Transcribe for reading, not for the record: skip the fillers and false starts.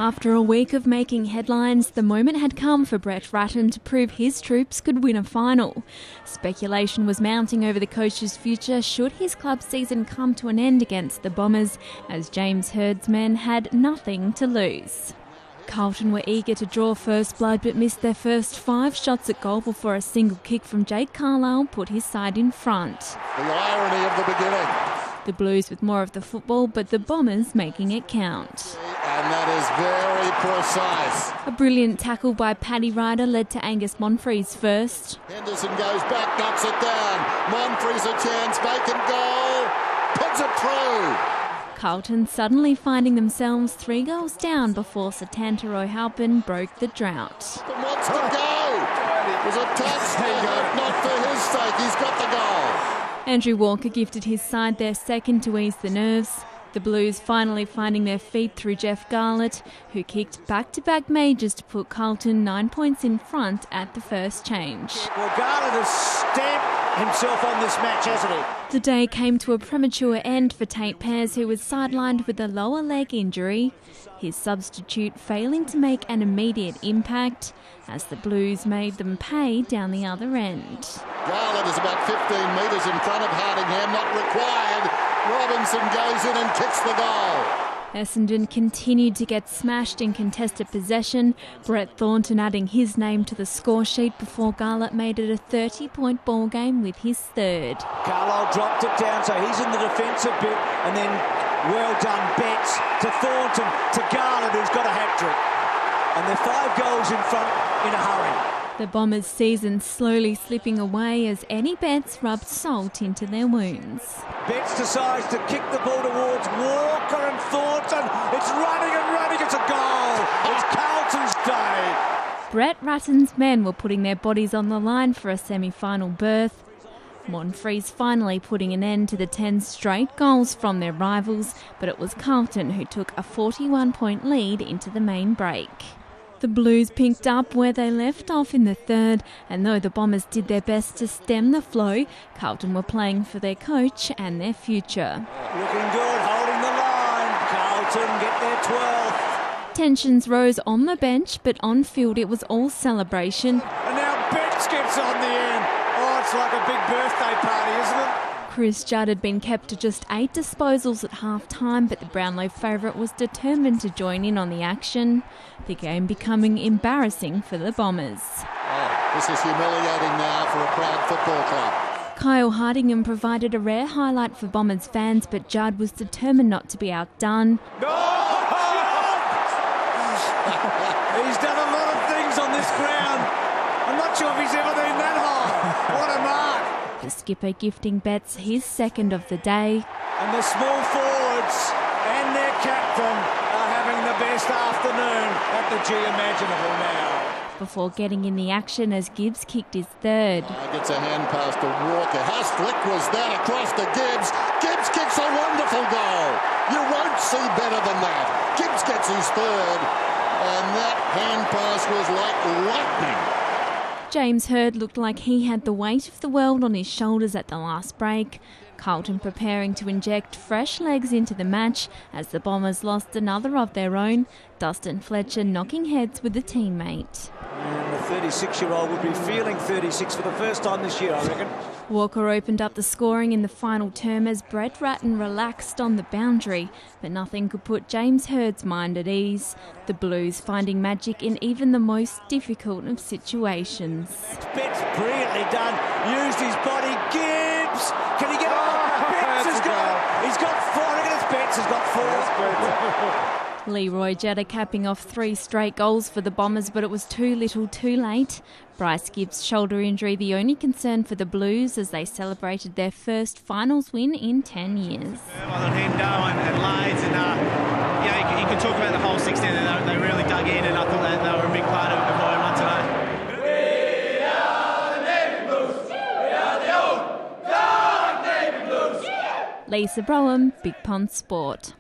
After a week of making headlines, the moment had come for Brett Ratton to prove his troops could win a final. Speculation was mounting over the coach's future should his club season come to an end against the Bombers, as James Hird's men had nothing to lose. Carlton were eager to draw first blood but missed their first 5 shots at goal before a single kick from Jake Carlton put his side in front. The irony of the beginning. The Blues with more of the football, but the Bombers making it count. And that is very precise. A brilliant tackle by Paddy Ryder led to Angus Monfrey's first. Henderson goes back, knocks it down. Monfrey's a chance, vacant goal, puts it through. Carlton suddenly finding themselves 3 goals down before Satanta Royhalpin broke the drought. And what's the goal? It was a touch, not for his sake, he's got the goal. Andrew Walker gifted his side their second to ease the nerves. The Blues finally finding their feet through Jeff Garlett, who kicked back-to-back majors to put Carlton 9 points in front at the first change. Well, Garlett has stamped himself on this match, hasn't he? The day came to a premature end for Tate Pears, who was sidelined with a lower leg injury, his substitute failing to make an immediate impact as the Blues made them pay down the other end. Garlett is about 15 metres in front of Hardingham, not required. Robinson goes in and kicks the goal. Essendon continued to get smashed in contested possession, Brett Thornton adding his name to the score sheet before Garlett made it a 30-point ball game with his third. Carlisle dropped it down, so he's in the defensive bit, and then well done Betts to Thornton to Garlett, who's got a hat-trick. And they're 5 goals in front in a hurry. The Bombers' season slowly slipping away as any bets rubbed salt into their wounds. Betts decides to kick the ball towards Walker and Thornton. It's running and running. It's a goal. It's Carlton's day. Brett Ratton's men were putting their bodies on the line for a semi-final berth. Monfrey's finally putting an end to the 10 straight goals from their rivals, but it was Carlton who took a 41-point lead into the main break. The Blues picked up where they left off in the third, and though the Bombers did their best to stem the flow, Carlton were playing for their coach and their future. Looking good, holding the line. Carlton get their 12th. Tensions rose on the bench, but on field it was all celebration. And now Betts gets on the end. Oh, it's like a big birthday party, isn't it? Chris Judd had been kept to just 8 disposals at half-time, but the Brownlow favourite was determined to join in on the action, the game becoming embarrassing for the Bombers. Oh, this is humiliating now for a proud football club. Kyle Hardingham provided a rare highlight for Bombers fans, but Judd was determined not to be outdone. Oh, he's done a lot of things on this ground. I'm not sure if he's ever been that high. What a mark. The skipper gifting Betts his second of the day. And the small forwards and their captain are having the best afternoon at the G imaginable now. Before getting in the action as Gibbs kicked his third. Gets a hand pass to Walker. How slick was that across to Gibbs? Gibbs kicks a wonderful goal. You won't see better than that. Gibbs gets his third, and that hand pass was like lightning. James Hird looked like he had the weight of the world on his shoulders at the last break. Carlton preparing to inject fresh legs into the match as the Bombers lost another of their own, Dustin Fletcher knocking heads with a teammate. And the 36-year-old would be feeling 36 for the first time this year, I reckon. Walker opened up the scoring in the final term as Brett Ratton relaxed on the boundary, but nothing could put James Hird's mind at ease. The Blues finding magic in even the most difficult of situations. Betts brilliantly done, used his body. Gibbs, can he get it? Betts has got it. He's got 4. I reckon it's Betts has got 4. Leroy Jetta capping off 3 straight goals for the Bombers, but it was too little too late. Bryce Gibbs' shoulder injury the only concern for the Blues as they celebrated their first finals win in 10 years. Hendo and Lades, and you could talk about the whole 16, and they really dug in, and I thought they were a big part of what we won today. We are the Navy Blues. We are the old dark Navy Blues. Lisa Broham, Big Pond Sport.